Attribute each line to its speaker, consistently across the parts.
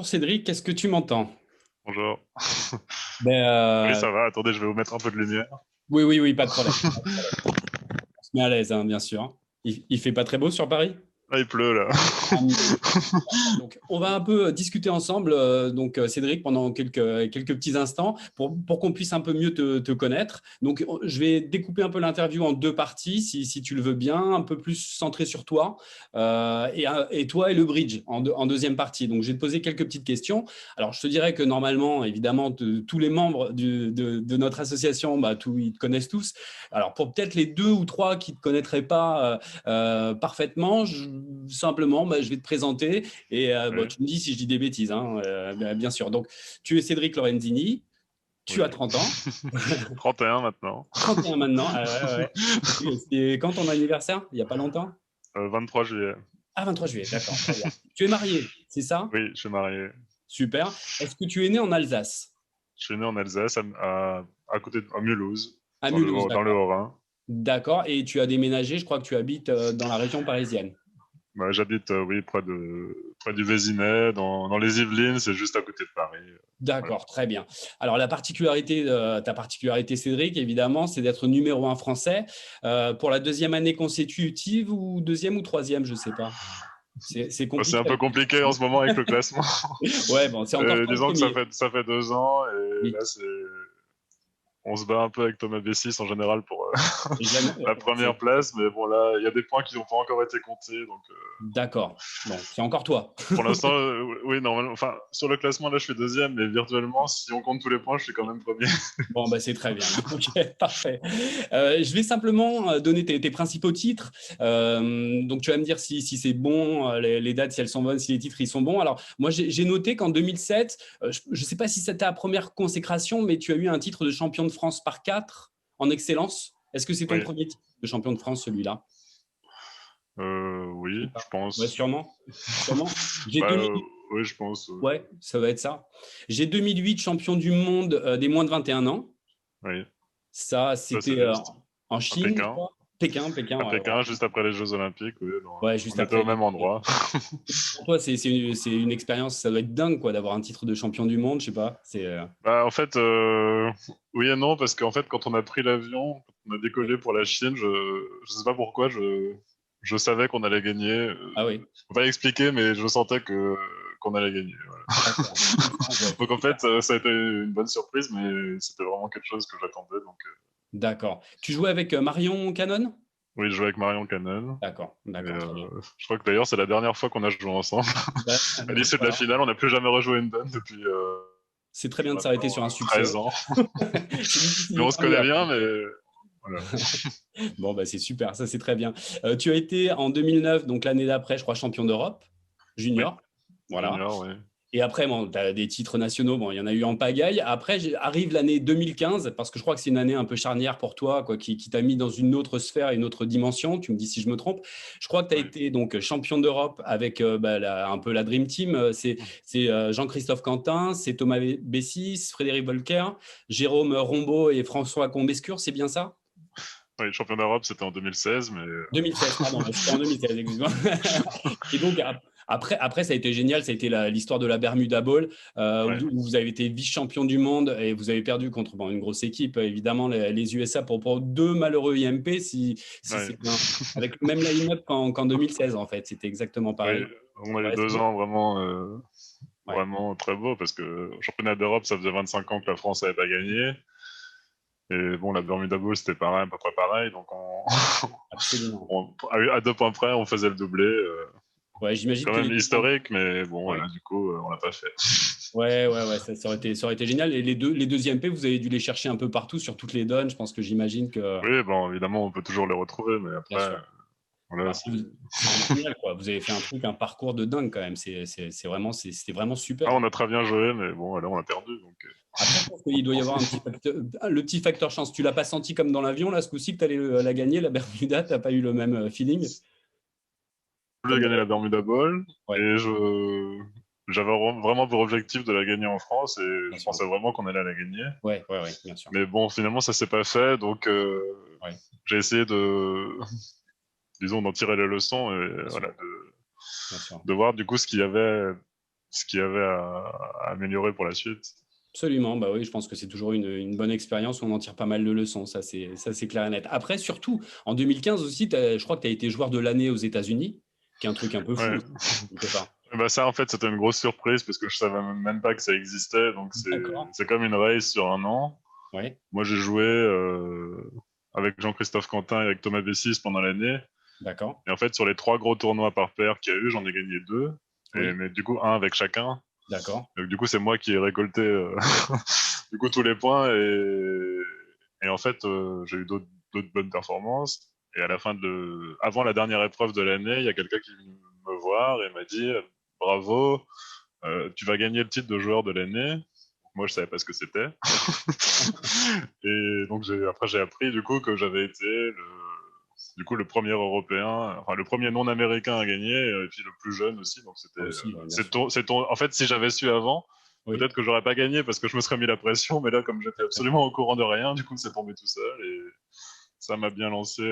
Speaker 1: Cédric, est-ce que tu m'entends?
Speaker 2: Bonjour.
Speaker 1: Ben,
Speaker 2: Oui, ça va. Attendez, je vais vous mettre un peu de lumière.
Speaker 1: oui, oui, oui, pas de problème. On se met à l'aise, hein, bien sûr. Il fait pas très beau sur Paris?
Speaker 2: Ah, il pleut là.
Speaker 1: Ah, donc, on va un peu discuter ensemble, Cédric, pendant quelques petits instants, pour qu'on puisse un peu mieux te connaître. Donc, je vais découper un peu l'interview en deux parties, si tu le veux bien, un peu plus centré sur toi, et toi et le bridge en deuxième partie. Donc, je vais te poser quelques petites questions. Alors, je te dirais que normalement, évidemment, tous les membres de notre association, ils te connaissent tous. Alors, pour peut-être les deux ou trois qui ne te connaîtraient pas parfaitement, simplement, je vais te présenter et
Speaker 2: Oui,
Speaker 1: tu me dis si je dis des bêtises, hein, bien sûr. Donc, tu es Cédric Lorenzini, tu as
Speaker 2: oui.
Speaker 1: 30 ans,
Speaker 2: 31 maintenant.
Speaker 1: 31 maintenant. Ah ouais, ouais. C'est quand ton anniversaire? Il n'y a pas longtemps?
Speaker 2: 23 juillet.
Speaker 1: Ah, 23 juillet, d'accord, très bien. Tu es marié, c'est ça?
Speaker 2: Oui, je suis marié.
Speaker 1: Super. Est-ce que tu es né en Alsace?
Speaker 2: Je suis né en Alsace, à côté à Mulhouse,
Speaker 1: À Mulhouse,
Speaker 2: dans le
Speaker 1: d'accord.
Speaker 2: Haut-Rhin.
Speaker 1: D'accord. Et tu as déménagé, je crois que tu habites dans la région parisienne.
Speaker 2: Bah, j'habite, oui, près du Vésinet, dans les Yvelines, c'est juste à côté de Paris. Voilà.
Speaker 1: D'accord, très bien. Alors, ta particularité, Cédric, évidemment, c'est d'être numéro un français pour la deuxième année consécutive ou deuxième ou troisième, je ne sais pas. C'est
Speaker 2: Bah, c'est
Speaker 1: compliqué
Speaker 2: un peu
Speaker 1: avec les
Speaker 2: compliqué en
Speaker 1: classements.
Speaker 2: ce moment avec le classement.
Speaker 1: Ouais, bon, c'est encore toi le
Speaker 2: Disons que
Speaker 1: premier.
Speaker 2: ça fait 2 ans et
Speaker 1: Oui.
Speaker 2: là, on se bat un peu avec Thomas Bessis en général pour
Speaker 1: Et jamais-
Speaker 2: la première place, mais bon là, il y a des points qui n'ont pas encore été comptés, donc
Speaker 1: D'accord. Bon, c'est encore toi.
Speaker 2: pour l'instant, oui, normalement, enfin, sur le classement là, je suis deuxième, mais virtuellement, si on compte tous les points, je suis quand même premier.
Speaker 1: Bon, c'est très bien. Ok, parfait. Je vais simplement donner tes principaux titres. Donc, tu vas me dire si c'est bon, les dates, si elles sont bonnes, si les titres ils sont bons. Alors, moi, j'ai noté qu'en 2007, je ne sais pas si c'était ta première consécration, mais tu as eu un titre de champion de France par 4 en excellence. Est-ce que c'est ton
Speaker 2: Oui,
Speaker 1: premier titre de champion de France, celui-là? Je sais
Speaker 2: oui, je
Speaker 1: pas. Ouais,
Speaker 2: pense.
Speaker 1: sûrement. Sûrement. J'ai
Speaker 2: Bah,
Speaker 1: 2000.
Speaker 2: oui, je pense.
Speaker 1: Ouais, ça va être ça. J'ai 2008 champion du monde des moins de 21 ans.
Speaker 2: Oui,
Speaker 1: Ça,
Speaker 2: ça c'est
Speaker 1: c'était en
Speaker 2: à
Speaker 1: Chine, je
Speaker 2: Pékin.
Speaker 1: crois. Pékin,
Speaker 2: À
Speaker 1: ouais,
Speaker 2: Pékin, juste après les Jeux Olympiques, oui,
Speaker 1: ouais, juste
Speaker 2: on était au
Speaker 1: après.
Speaker 2: même endroit.
Speaker 1: Pour toi, c'est une expérience, ça doit être dingue, quoi, d'avoir un titre de champion du monde, je sais pas.
Speaker 2: Bah, en fait, oui et non, parce qu'en fait, quand on a pris l'avion, quand on a décollé pour la Chine, je sais pas pourquoi, je savais qu'on allait gagner.
Speaker 1: Ah oui,
Speaker 2: Je peux pas expliquer, mais je sentais qu'on allait gagner. Voilà.
Speaker 1: d'accord. Ouais,
Speaker 2: Donc
Speaker 1: c'est
Speaker 2: en
Speaker 1: super.
Speaker 2: fait, ça a été une bonne surprise, mais c'était vraiment quelque chose que j'attendais. Donc
Speaker 1: D'accord. Tu jouais avec Marion Cannon?
Speaker 2: oui, je jouais avec Marion Cannon.
Speaker 1: D'accord,
Speaker 2: Et
Speaker 1: d'accord, très bien.
Speaker 2: je crois que d'ailleurs c'est la dernière fois qu'on a joué ensemble.
Speaker 1: Bah,
Speaker 2: À l'issue de la
Speaker 1: voilà.
Speaker 2: finale, on n'a plus jamais rejoué une donne depuis,
Speaker 1: C'est très bien de s'arrêter
Speaker 2: maintenant
Speaker 1: sur un succès.
Speaker 2: 13 ans.
Speaker 1: C'est difficile
Speaker 2: Mais
Speaker 1: de
Speaker 2: on se connaît
Speaker 1: parler.
Speaker 2: bien, mais voilà.
Speaker 1: Bon, c'est super, ça c'est très bien. Tu as été en 2009, donc l'année d'après, je crois, champion d'Europe,
Speaker 2: Oui,
Speaker 1: junior. Voilà.
Speaker 2: junior, oui.
Speaker 1: Et après, bon, tu as des titres nationaux, bon, il y en a eu en pagaille. Après, arrive l'année 2015, parce que je crois que c'est une année un peu charnière pour toi, quoi, qui t'a mis dans une autre sphère, une autre dimension. Tu me dis si je me trompe. Je crois que tu as
Speaker 2: Oui.
Speaker 1: été donc champion d'Europe avec un peu la Dream Team. C'est Jean-Christophe Quentin, c'est Thomas Bessis, Frédéric Volcker, Jérôme Rombaud et François Combescure, c'est bien ça?
Speaker 2: Oui, champion d'Europe, c'était en 2016, mais
Speaker 1: 2016, pardon, c'était en 2016, excuse-moi. Et donc, après, ça a été génial, ça a été l'histoire de la Bermuda Bowl,
Speaker 2: ouais.
Speaker 1: où vous avez été vice-champion du monde et vous avez perdu contre une grosse équipe, évidemment, les USA, pour deux malheureux IMP, si
Speaker 2: Ouais.
Speaker 1: c'est bien. Avec le même line-up qu'en 2016, en fait, c'était exactement
Speaker 2: Oui,
Speaker 1: pareil.
Speaker 2: on a eu
Speaker 1: Ouais,
Speaker 2: 2 ans vraiment,
Speaker 1: ouais,
Speaker 2: vraiment très beaux parce que au championnat d'Europe, ça faisait 25 ans que la France n'avait pas gagné. Et bon, la Bermuda Bowl, c'était pareil, à peu près pareil. Donc,
Speaker 1: absolument.
Speaker 2: à 2 points près, on faisait le doublé.
Speaker 1: Ouais, j'imagine
Speaker 2: Quand
Speaker 1: que les
Speaker 2: même
Speaker 1: deux.
Speaker 2: historique, mais bon,
Speaker 1: Ouais.
Speaker 2: voilà, du coup, on l'a pas fait.
Speaker 1: Ouais, ça aurait été génial. Et les deux IMP, vous avez dû les chercher un peu partout sur toutes les donnes. Je pense que j'imagine que,
Speaker 2: Oui, bon, évidemment, on peut toujours les retrouver, mais
Speaker 1: bien
Speaker 2: après,
Speaker 1: sûr.
Speaker 2: voilà,
Speaker 1: Après, c'était génial, quoi. Vous avez fait un parcours de dingue quand même. C'était vraiment
Speaker 2: ah,
Speaker 1: super.
Speaker 2: on a très bien joué, mais bon, là, on a perdu. Donc,
Speaker 1: Après, je pense qu'il doit y avoir le petit facteur chance. Tu l'as pas senti comme dans l'avion, là, ce coup-ci, que tu allais la gagner, la Bermuda. Tu n'as pas eu le même feeling
Speaker 2: je voulais
Speaker 1: comme
Speaker 2: gagner la Bermuda Bowl,
Speaker 1: ouais,
Speaker 2: et j'avais vraiment pour objectif de la gagner en France, et
Speaker 1: bien
Speaker 2: je
Speaker 1: sûr.
Speaker 2: pensais vraiment qu'on allait la gagner.
Speaker 1: Ouais, bien sûr.
Speaker 2: Mais bon, finalement, ça s'est pas fait, donc
Speaker 1: Ouais,
Speaker 2: j'ai essayé disons, d'en tirer les leçons, et
Speaker 1: bien
Speaker 2: voilà,
Speaker 1: sûr, bien sûr.
Speaker 2: de voir du coup ce qu'il y avait ce qu'il y avait à améliorer pour la suite.
Speaker 1: Absolument, bah oui, je pense que c'est toujours une bonne expérience où on en tire pas mal de leçons, ça c'est clair et net. Après, surtout, en 2015 aussi, je crois que tu as été joueur de l'année aux États-Unis, qui est un truc un peu fou
Speaker 2: Ouais.
Speaker 1: aussi, quelque part.
Speaker 2: Bah ça, en fait, c'était une grosse surprise parce que je savais même pas que ça existait. Donc,
Speaker 1: D'accord,
Speaker 2: c'est comme une race sur un an.
Speaker 1: ouais,
Speaker 2: Moi, j'ai joué avec Jean-Christophe Quentin et avec Thomas Bessis pendant l'année.
Speaker 1: d'accord,
Speaker 2: Et en fait, sur les 3 gros tournois par paire qu'il y a eu, j'en ai gagné 2.
Speaker 1: oui,
Speaker 2: Mais du coup, un avec chacun.
Speaker 1: d'accord,
Speaker 2: Donc, du coup, c'est moi qui ai récolté du coup tous les points. Et en fait, j'ai eu d'autres bonnes performances. Et à la fin avant la dernière épreuve de l'année, il y a quelqu'un qui est venu me voir et m'a dit bravo, tu vas gagner le titre de joueur de l'année. Moi, je savais pas ce que c'était. Et donc, après, j'ai appris du coup que j'avais été le premier Européen, enfin le premier non-américain à gagner, et puis le plus jeune aussi. Donc,
Speaker 1: ah, aussi, ouais, bien sûr.
Speaker 2: en fait, si j'avais su avant,
Speaker 1: Oui.
Speaker 2: peut-être que j'aurais pas gagné parce que je me serais mis la pression. Mais là, comme j'étais absolument au courant de rien, du coup, c'est tombé tout seul et ça m'a bien lancé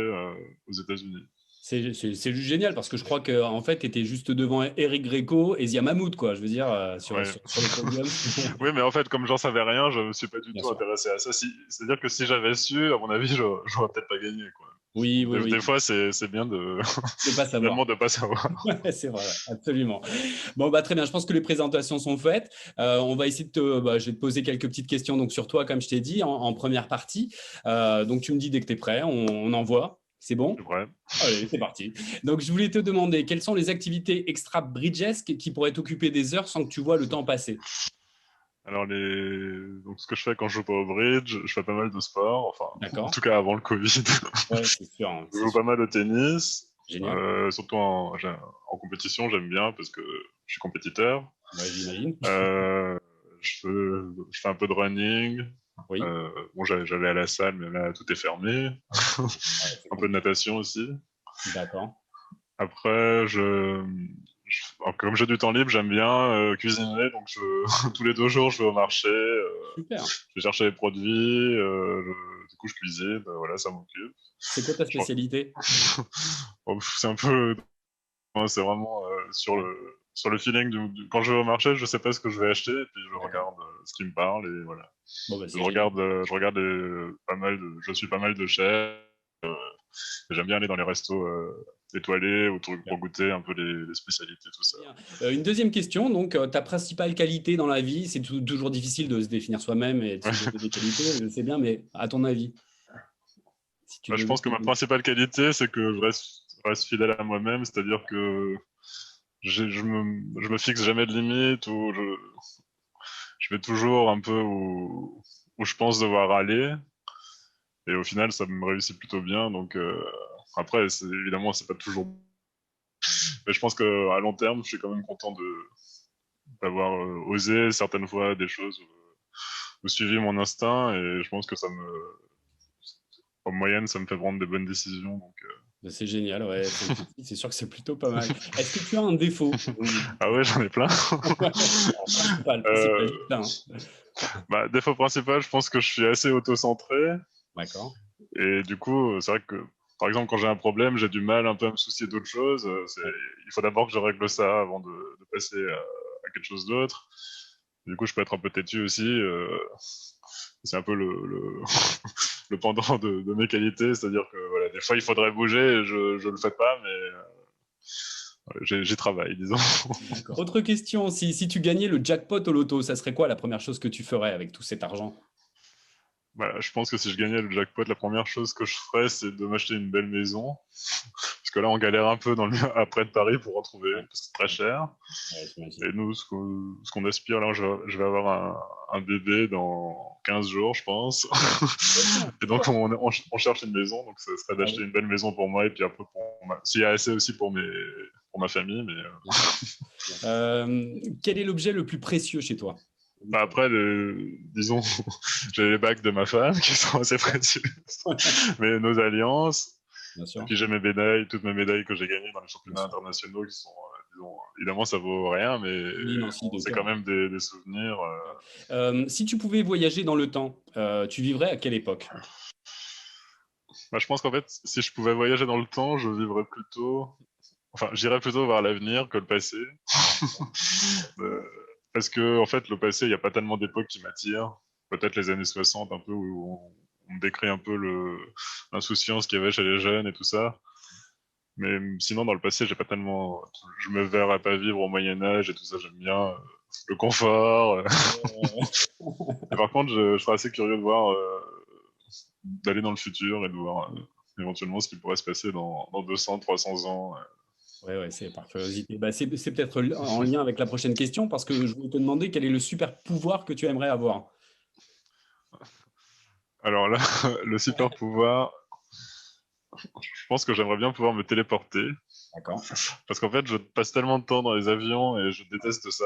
Speaker 2: aux États-Unis.
Speaker 1: C'est juste génial parce que je crois que en fait, tu étais juste devant Eric Greco et Zia Mahmoud, quoi. Je veux dire,
Speaker 2: Ouais.
Speaker 1: sur le podium.
Speaker 2: Oui, mais en fait, comme j'en savais rien, je me suis pas du
Speaker 1: Bien
Speaker 2: tout
Speaker 1: sûr.
Speaker 2: intéressé à ça. C'est-à-dire que si j'avais su, à mon avis, j'aurais peut-être pas gagné, quoi.
Speaker 1: Oui,
Speaker 2: Donc,
Speaker 1: oui,
Speaker 2: des
Speaker 1: oui.
Speaker 2: fois, c'est bien de
Speaker 1: De pas savoir.
Speaker 2: finalement de pas savoir.
Speaker 1: Ouais, c'est vrai, ouais, absolument. Bon, bah, très bien. Je pense que les présentations sont faites. On va essayer je vais te poser quelques petites questions donc, sur toi, comme je t'ai dit, en première partie. Donc, tu me dis dès que tu es prêt, on envoie. C'est bon?
Speaker 2: C'est vrai.
Speaker 1: Allez, c'est parti. Donc, je voulais te demander quelles sont les activités extra-bridgesques qui pourraient t'occuper des heures sans que tu vois le temps passer?
Speaker 2: Alors donc ce que je fais quand je joue pas au bridge, je fais pas mal de sport. Enfin, en
Speaker 1: D'accord?
Speaker 2: tout cas avant le Covid,
Speaker 1: Ouais, c'est sûr, hein,
Speaker 2: je
Speaker 1: c'est
Speaker 2: joue
Speaker 1: sûr.
Speaker 2: pas mal au tennis.
Speaker 1: Génial.
Speaker 2: Surtout en compétition, j'aime bien parce que je suis compétiteur.
Speaker 1: Ouais, j'imagine.
Speaker 2: Euh, je fais un peu de running.
Speaker 1: Oui.
Speaker 2: Bon, j'allais à la salle, mais là tout est fermé.
Speaker 1: Ouais, c'est
Speaker 2: Un peu de
Speaker 1: compliqué.
Speaker 2: natation aussi.
Speaker 1: D'accord.
Speaker 2: Après, alors, comme j'ai du temps libre, j'aime bien cuisiner. Donc, tous les 2 jours, je vais au marché,
Speaker 1: Super.
Speaker 2: je vais chercher les produits. Du coup, je cuisine. Voilà, ça m'occupe.
Speaker 1: C'est quoi ta
Speaker 2: Je pense-
Speaker 1: spécialité?
Speaker 2: Bon, c'est un peu, ouais, c'est vraiment
Speaker 1: Ouais.
Speaker 2: sur le feeling quand je vais au marché, je sais pas ce que je vais acheter, et puis je
Speaker 1: D'accord.
Speaker 2: regarde ce qui me parle et voilà.
Speaker 1: Bon, bah, c'est génial.
Speaker 2: Je suis pas mal de chefs. J'aime bien aller dans les restos étoilés ou pour goûter un peu les spécialités, tout ça.
Speaker 1: Bien. Une deuxième question, donc ta principale qualité dans la vie, c'est toujours difficile de se définir soi-même et de se donner des qualités, je sais bien, mais à ton avis, si tu
Speaker 2: Bah, je
Speaker 1: devais...
Speaker 2: pense que ma principale qualité, c'est que reste fidèle à moi-même, c'est-à-dire que je me fixe jamais de limite ou je vais toujours un peu où je pense devoir aller. Et au final, ça me réussit plutôt bien. Donc après, évidemment, c'est pas toujours. Mais je pense que à long terme, je suis quand même content d'avoir osé certaines fois des choses ou suivi mon instinct. Et je pense que en moyenne, ça me fait prendre des bonnes décisions. Donc,
Speaker 1: C'est génial, ouais, c'est sûr que c'est plutôt pas mal. Est-ce que tu as un défaut?
Speaker 2: ah ouais, j'en ai plein.
Speaker 1: Ouais, alors, principal,
Speaker 2: euh,
Speaker 1: juste un.
Speaker 2: Bah, défaut principal, je pense que je suis assez auto-centré.
Speaker 1: D'accord,
Speaker 2: Et du coup, c'est vrai que, par exemple, quand j'ai un problème, j'ai du mal un peu à me soucier d'autre chose.
Speaker 1: ouais,
Speaker 2: Il faut d'abord que je règle ça avant de passer à quelque chose d'autre. Du coup, je peux être un peu têtu aussi. C'est un peu le pendant de mes qualités. C'est-à-dire que voilà, des fois, il faudrait bouger et je le fais pas, mais j'y travaille, disons.
Speaker 1: d'accord. Autre question, si tu gagnais le jackpot au loto, ça serait quoi la première chose que tu ferais avec tout cet argent?
Speaker 2: Bah, je pense que si je gagnais le jackpot, la première chose que je ferais, c'est de m'acheter une belle maison. Parce que là, on galère un peu après de Paris pour en trouver
Speaker 1: Ouais,
Speaker 2: une, parce que c'est très cher.
Speaker 1: ouais, j'imagine.
Speaker 2: Et nous, ce qu'on aspire, là, je vais avoir un bébé dans 15 jours, je pense.
Speaker 1: Félicitations,
Speaker 2: Et donc,
Speaker 1: super.
Speaker 2: on cherche une maison. Donc, ça serait
Speaker 1: Ah
Speaker 2: d'acheter
Speaker 1: oui,
Speaker 2: une belle maison pour moi et puis après, s'il y a assez aussi pour ma famille. Mais
Speaker 1: bien sûr. Quel est l'objet le plus précieux chez toi?
Speaker 2: bah, après, disons, j'ai les bagues de ma femme qui sont assez précieuses. Mais nos alliances.
Speaker 1: Bien
Speaker 2: Et
Speaker 1: sûr.
Speaker 2: puis j'ai mes médailles, toutes mes médailles que j'ai gagnées dans les
Speaker 1: Bien
Speaker 2: championnats
Speaker 1: sûr.
Speaker 2: internationaux qui sont, disons, évidemment ça vaut rien, mais
Speaker 1: Oui, non, si,
Speaker 2: bon,
Speaker 1: de
Speaker 2: c'est
Speaker 1: cœur.
Speaker 2: quand même des souvenirs.
Speaker 1: Si tu pouvais voyager dans le temps, tu vivrais à quelle époque?
Speaker 2: Bah, je pense qu'en fait, si je pouvais voyager dans le temps, je vivrais plutôt. enfin, j'irais plutôt vers l'avenir que le passé. Euh, Parce que, en fait, le passé, il n'y a pas tellement d'époques qui m'attirent. Peut-être les années 60, un peu, où on me décrit un peu l'insouciance qu'il y avait chez les jeunes et tout ça. Mais sinon, dans le passé, j'ai pas tellement. Je me verrais pas vivre au Moyen-Âge et tout ça, j'aime bien le confort. Et par contre, je serais assez curieux de voir, d'aller dans le futur et de voir éventuellement ce qui pourrait se passer dans 200, 300 ans.
Speaker 1: Ouais, c'est par curiosité. Bah, c'est peut-être en lien avec la prochaine question parce que je voulais te demander quel est le super pouvoir que tu aimerais avoir.
Speaker 2: Alors là, le super pouvoir, je pense que j'aimerais bien pouvoir me téléporter.
Speaker 1: D'accord.
Speaker 2: Parce qu'en fait, je passe tellement de temps dans les avions et je déteste ça.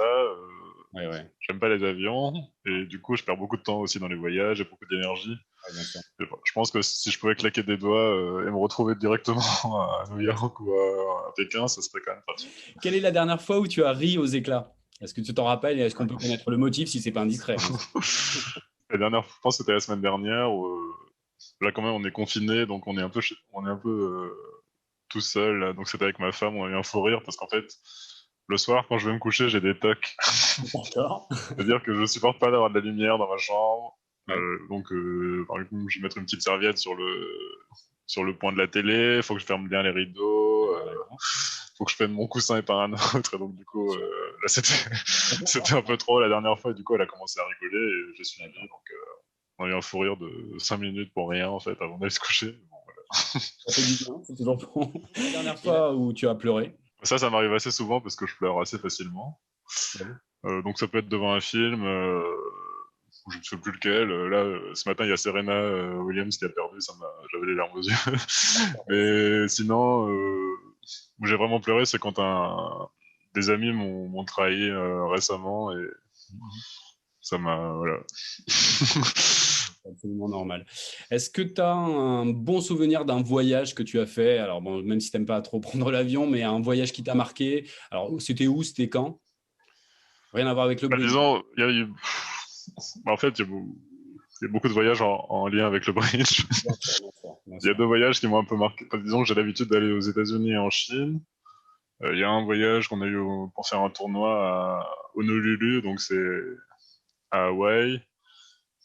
Speaker 1: Ouais,
Speaker 2: J'aime pas les avions. Et du coup, je perds beaucoup de temps aussi dans les voyages et beaucoup d'énergie.
Speaker 1: ouais, bien sûr.
Speaker 2: Et bon, je pense que si je pouvais claquer des doigts et me retrouver directement à New York ou à Pékin, ça serait quand même pratique.
Speaker 1: Quelle est la dernière fois où tu as ri aux éclats? Est-ce que tu t'en rappelles et est-ce qu'on peut connaître le motif si c'est pas indiscret, bien sûr.
Speaker 2: La dernière, je pense que c'était la semaine dernière où là quand même on est confiné, donc on est un peu, on est un peu tout seul. Là. Donc c'était avec ma femme, on a eu un fou rire parce qu'en fait le soir quand je vais me coucher j'ai des tocs.
Speaker 1: D'accord.
Speaker 2: C'est-à-dire que je supporte pas d'avoir de la lumière dans ma chambre.
Speaker 1: Ouais,
Speaker 2: Donc par exemple je vais mettre une petite serviette sur le point de la télé. Il faut que je ferme bien les rideaux.
Speaker 1: d'accord,
Speaker 2: Faut que je prenne mon coussin et pas un autre. Et donc du
Speaker 1: bien
Speaker 2: coup
Speaker 1: sûr.
Speaker 2: là c'était un peu trop la dernière fois. Et du coup elle a commencé à rigoler et j'ai suivi.
Speaker 1: D'accord.
Speaker 2: Donc on a eu un fou rire de 5 minutes pour rien en fait avant d'aller se coucher. Bon, voilà.
Speaker 1: Ça fait du bien, c'est toujours bon. La dernière fois où tu as pleuré?
Speaker 2: Ça m'arrive assez souvent parce que je pleure assez facilement.
Speaker 1: Ouais.
Speaker 2: Donc ça peut être devant un film, je ne sais plus lequel. Là, ce matin, il y a Serena Williams qui a perdu, j'avais les larmes aux yeux. Mais sinon, où j'ai vraiment pleuré, c'est quand des amis m'ont trahi récemment et ça m'a, voilà.
Speaker 1: C'est absolument normal. Est-ce que tu as un bon souvenir d'un voyage que tu as fait? Alors, bon, même si tu n'aimes pas trop prendre l'avion, mais un voyage qui t'a marqué. Alors, c'était où? C'était quand? Rien à voir avec le
Speaker 2: Bah,
Speaker 1: bridge.
Speaker 2: disons, il y a eu, bah, en fait, il y a beaucoup de voyages en lien avec le bridge.
Speaker 1: Bien sûr, bien sûr, bien
Speaker 2: Il y a
Speaker 1: sûr.
Speaker 2: deux voyages qui m'ont un peu marqué. Enfin, disons que j'ai l'habitude d'aller aux États-Unis et en Chine. Il y a un voyage qu'on a eu pour faire un tournoi à Honolulu, donc c'est à Hawaï.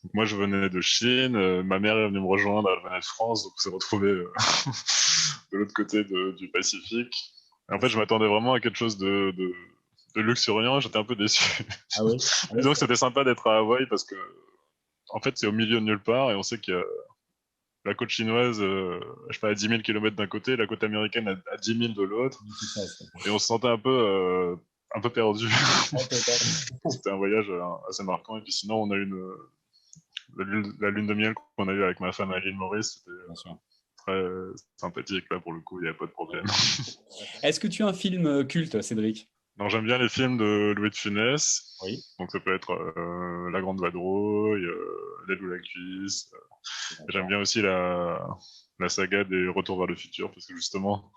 Speaker 2: Donc moi, je venais de Chine, ma mère est venue me rejoindre, elle venait de France, donc on s'est retrouvés de l'autre côté du Pacifique. Et en
Speaker 1: Bien
Speaker 2: fait, je
Speaker 1: sûr.
Speaker 2: m'attendais vraiment à quelque chose de luxuriant, j'étais un peu déçu.
Speaker 1: Ah oui? Ah oui,
Speaker 2: Disons que c'était sympa d'être à Hawaï parce que, en fait, c'est au milieu de nulle part et on sait qu'il y a la côte chinoise, je sais pas, à 10 000 km d'un côté, la côte américaine à 10 000 de l'autre.
Speaker 1: c'est ça.
Speaker 2: Et on se sentait un peu perdu.
Speaker 1: Ouais, totalement.
Speaker 2: C'était un voyage assez marquant. Et puis sinon, on a eu la lune de miel qu'on a eue avec ma femme à l'île Maurice. C'était
Speaker 1: Bien sûr.
Speaker 2: très sympathique. Là, pour le coup, il n'y a pas de problème.
Speaker 1: Est-ce que tu as un film culte, Cédric?
Speaker 2: Non, j'aime bien les films de Louis de Funès.
Speaker 1: Oui.
Speaker 2: Donc ça peut être La Grande Vadrouille, L'aile ou la cuisse. J'aime
Speaker 1: D'accord.
Speaker 2: bien aussi la saga des Retours vers le futur parce que justement,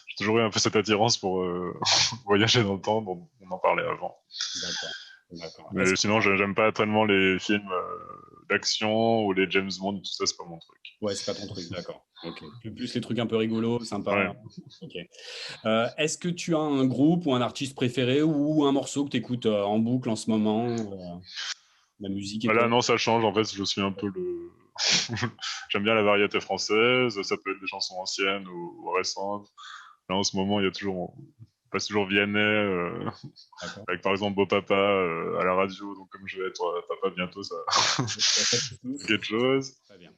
Speaker 2: j'ai toujours eu un peu cette attirance pour voyager dans le temps dont on en parlait avant.
Speaker 1: D'accord. D'accord.
Speaker 2: Mais sinon, j'aime pas tellement les films d'action ou les James Bond, tout ça, c'est pas mon truc.
Speaker 1: Ouais, c'est pas ton truc, d'accord. Ok. Plus les trucs un peu rigolos, sympas.
Speaker 2: Ouais.
Speaker 1: Ok. Est-ce que tu as un groupe ou un artiste préféré ou un morceau que tu écoutes en boucle en ce moment? La musique et
Speaker 2: Bah là,
Speaker 1: toi?
Speaker 2: non, ça change. En fait, je suis un peu j'aime bien la variété française. Ça peut être des chansons anciennes ou récentes. Là, en ce moment, il y a toujours, on passe toujours Vianney,
Speaker 1: D'accord.
Speaker 2: avec par exemple Beau Papa à la radio. Donc, comme je vais être papa bientôt, ça, quelque chose.
Speaker 1: Très bien.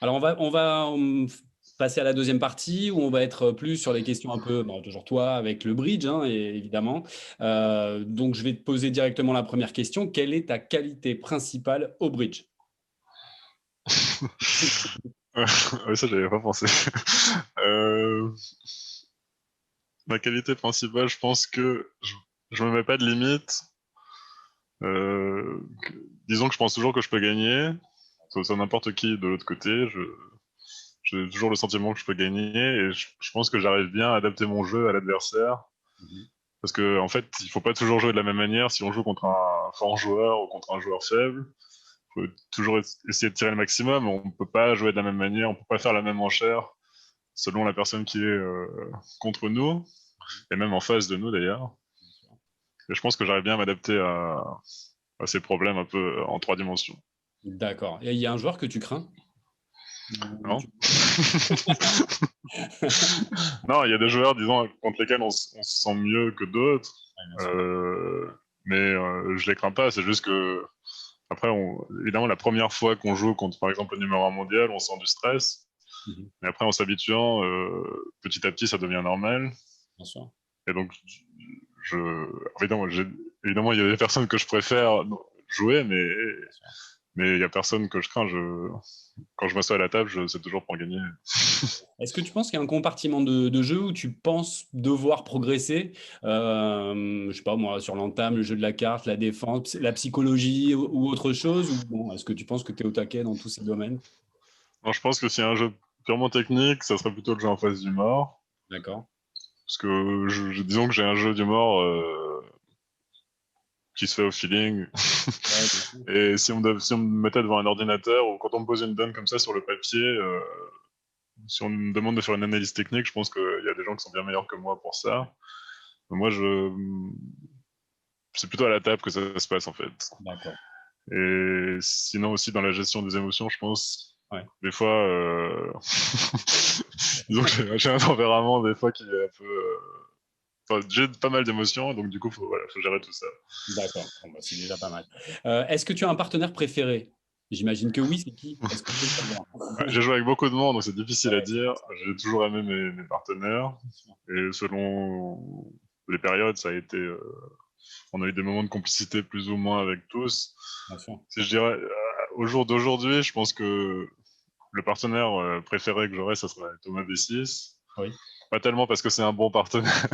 Speaker 1: Alors, on va passer à la deuxième partie où on va être plus sur les questions un peu, bon, toujours toi avec le bridge, hein, évidemment. Donc, je vais te poser directement la première question. Quelle est ta qualité principale au bridge?
Speaker 2: Ouais, ça, j'avais pas pensé. Euh, Ma qualité principale, je pense que je me mets pas de limite. Disons que je pense toujours que je peux gagner. Ça n'importe qui de l'autre côté. J'ai toujours le sentiment que je peux gagner et je pense que j'arrive bien à adapter mon jeu à l'adversaire.
Speaker 1: Mhm.
Speaker 2: Parce que, en fait, il faut pas toujours jouer de la même manière. Si on joue contre un fort joueur ou contre un joueur faible, faut toujours essayer de tirer le maximum. On peut pas jouer de la même manière. On peut pas faire la même enchère selon la personne qui est contre nous. et même en face de nous d'ailleurs. Et je pense que j'arrive bien à m'adapter à ces problèmes un peu en 3 dimensions.
Speaker 1: D'accord. Et il y a un joueur que tu crains?
Speaker 2: Non. Non, il y a des joueurs, disons, contre lesquels on se sent mieux que d'autres. Mais je les crains pas, c'est juste que après, évidemment, la première fois qu'on joue contre, par exemple, le numéro 1 mondial, on sent du stress. Mais après, en s'habituant, petit à petit, ça devient normal.
Speaker 1: Bien sûr.
Speaker 2: Et donc, évidemment, évidemment, il y a des personnes que je préfère jouer, mais il y a personne que je crains. Quand je m'assois à la table, c'est toujours pour gagner.
Speaker 1: Est-ce que tu penses qu'il y a un compartiment de jeu où tu penses devoir progresser? Je sais pas moi, sur l'entame, le jeu de la carte, la défense, la psychologie ou autre chose? Ou bon, est-ce que tu penses que tu es au taquet dans tous ces domaines?
Speaker 2: Non, je pense que s'il y a un jeu purement technique, ça serait plutôt le jeu en face du mort.
Speaker 1: D'accord.
Speaker 2: Parce que disons que j'ai un jeu du mort qui se fait au feeling. Et si on me mettait devant un ordinateur ou quand on me pose une donne comme ça sur le papier, si on me demande de faire une analyse technique, je pense qu'il y a des gens qui sont bien meilleurs que moi pour ça. Mais moi, c'est plutôt à la table que ça se passe en fait.
Speaker 1: D'accord.
Speaker 2: Et sinon aussi dans la gestion des émotions, je pense.
Speaker 1: Ouais.
Speaker 2: Des fois, disons que j'ai un tempérament des fois qui est un peu. Enfin, j'ai pas mal d'émotions, donc du coup, faut gérer tout ça.
Speaker 1: D'accord. Bon, bah, c'est déjà pas mal. Est-ce que tu as un partenaire préféré? J'imagine que oui, c'est qui? Est-ce que tu peux savoir?
Speaker 2: J'ai joué avec beaucoup de monde, donc c'est difficile à dire. J'ai toujours aimé mes partenaires. Et selon les périodes, ça a été. On a eu des moments de complicité plus ou moins avec tous. Si je dirais, au jour d'aujourd'hui, je pense que le partenaire préféré que j'aurais, ça serait Thomas B6.
Speaker 1: Oui.
Speaker 2: Pas tellement parce que c'est un bon partenaire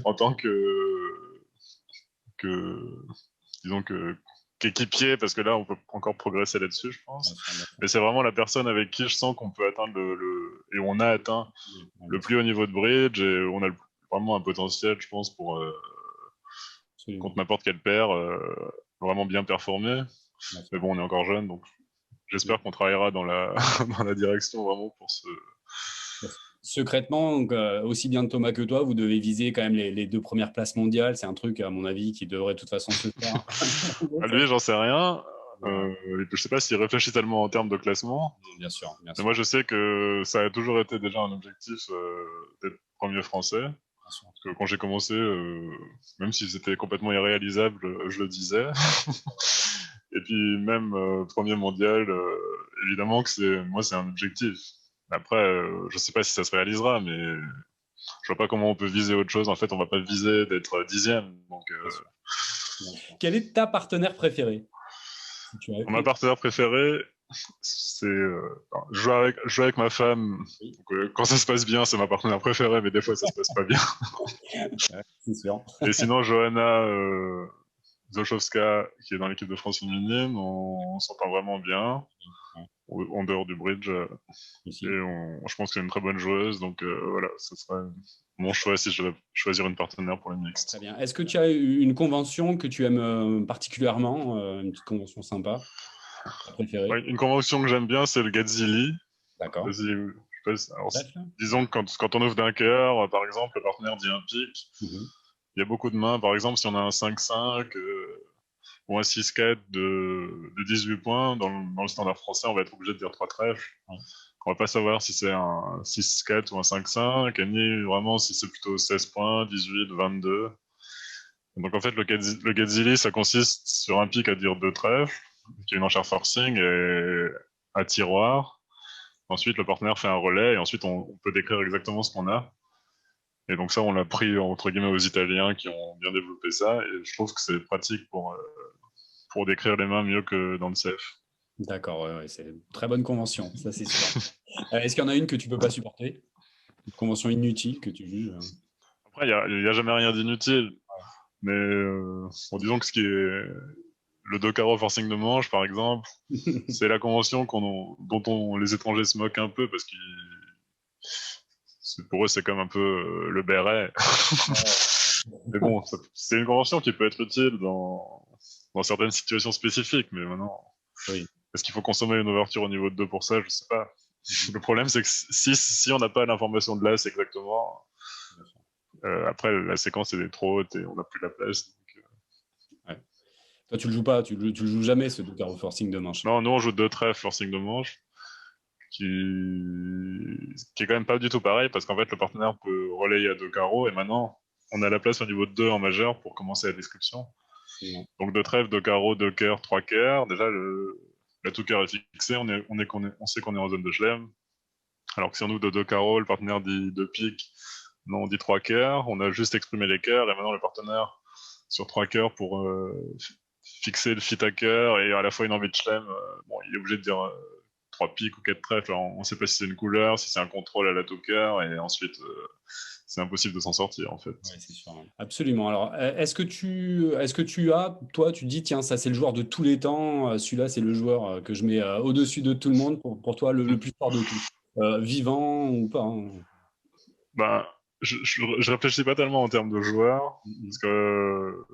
Speaker 2: en tant disons qu'équipier, parce que là, on peut encore progresser là-dessus, je pense. Mais c'est vraiment la personne avec qui je sens qu'on peut atteindre et on a atteint le plus haut niveau de bridge et on a vraiment un potentiel, je pense, pour contre n'importe quel pair, vraiment bien performer. Mais bon, on est encore jeune, donc j'espère qu'on travaillera dans la dans la direction vraiment pour ce.
Speaker 1: Secrètement, donc, aussi bien Thomas que toi, vous devez viser quand même les 2 premières places mondiales. C'est un truc, à mon avis, qui devrait de toute façon se faire.
Speaker 2: À lui, j'en sais rien. Je sais pas s'il réfléchit tellement en termes de classement.
Speaker 1: Bien sûr, bien
Speaker 2: Mais
Speaker 1: sûr.
Speaker 2: moi, je sais que ça a toujours été déjà un objectif d'être premier français. Parce que quand j'ai commencé, même si c'était complètement irréalisable, je le disais. Et puis même premier mondial, évidemment que moi c'est un objectif. Après, je sais pas si ça se réalisera, mais je vois pas comment on peut viser autre chose. En fait, on va pas viser d'être 10e. Donc,
Speaker 1: quel est ta partenaire préféré? Si
Speaker 2: ma partenaire préférée, c'est jouer avec ma femme.
Speaker 1: Oui.
Speaker 2: Donc, quand ça se passe bien, c'est ma partenaire préférée, mais des fois ça se passe pas bien.
Speaker 1: C'est sûr.
Speaker 2: Et sinon, Johanna Zochowska, qui est dans l'équipe de France féminine, on s'entend vraiment bien. En dehors du bridge. Et je pense que c'est une très bonne joueuse. Donc voilà, ce serait mon choix si je devais choisir une partenaire pour les mixtes.
Speaker 1: Très bien. Est-ce que tu as une convention que tu aimes particulièrement, une petite convention sympa, préférée?
Speaker 2: Ouais, une convention que j'aime bien, c'est le Gazzili.
Speaker 1: D'accord.
Speaker 2: Disons que quand on ouvre d'un cœur, par exemple, le partenaire dit un pic. Il y a beaucoup de mains. Par exemple, si on a un 5-5 ou un 6-4 de 18 points, dans le standard français, on va être obligé de dire 3 trèfles. On va pas savoir si c'est un 6-4 ou un 5-5, ni vraiment si c'est plutôt 16 points, 18, 22. Donc en fait, le Gazzili, ça consiste sur un pic à dire 2 trèfles, qui est une enchère forcing et un tiroir. Ensuite, le partenaire fait un relais et ensuite on peut décrire exactement ce qu'on a. Et donc ça, on l'a pris entre guillemets aux Italiens qui ont bien développé ça. Et je trouve que c'est pratique pour décrire les mains mieux que dans le CF.
Speaker 1: D'accord, ouais, c'est une très bonne convention, ça c'est sûr. Est-ce qu'il y en a une que tu peux pas supporter? Une convention inutile que tu juges?
Speaker 2: Après, il y a jamais rien d'inutile. Mais disons que ce qui est le deux carreaux forcing de manche, par exemple, c'est la convention dont les étrangers se moquent un peu parce que pour eux, c'est comme un peu le béret. Mais bon, c'est une convention qui peut être utile dans certaines situations spécifiques, mais maintenant, est-ce qu'il faut consommer une ouverture au niveau de 2 pour ça? Je sais pas. Le problème, c'est que si on n'a pas l'information de l'as exactement, Après, la séquence est trop haute et on n'a plus la place. Donc,
Speaker 1: Ouais. Toi, tu le joues pas, tu le joues jamais, ce deux carreaux forcing de manche.
Speaker 2: non, nous, on joue 2 trèfles forcing de manche, qui... qui est quand même pas du tout pareil, parce qu'en fait, le partenaire peut relayer à 2 carreaux, et maintenant, on a la place au niveau de 2 en majeur pour commencer la description.
Speaker 1: Non.
Speaker 2: Donc, 2 trèfles, 2 carreaux, 2 cœurs, 3 cœurs. Déjà, la tout cœur est fixée, on sait qu'on est en zone de chelem. Alors que si on ouvre de 2 carreaux, le partenaire dit 2 piques, non, on dit 3 cœurs, on a juste exprimé les cœurs, et maintenant le partenaire, sur 3 cœurs pour fixer le fit à cœur, et à la fois une envie de chelem, bon, il est obligé de dire 3 piques ou 4 trèfles, on ne sait pas si c'est une couleur, si c'est un contrôle à la tout cœur, et ensuite, c'est impossible de s'en sortir, en fait.
Speaker 1: Ouais, c'est sûr. Absolument. Alors, est-ce que tu as, toi, tu dis, tiens, ça, c'est le joueur de tous les temps, celui-là, c'est le joueur que je mets au-dessus de tout le monde, pour toi, le plus fort de tous, vivant ou pas, hein.
Speaker 2: Ben, je réfléchis pas tellement en termes de joueurs, parce que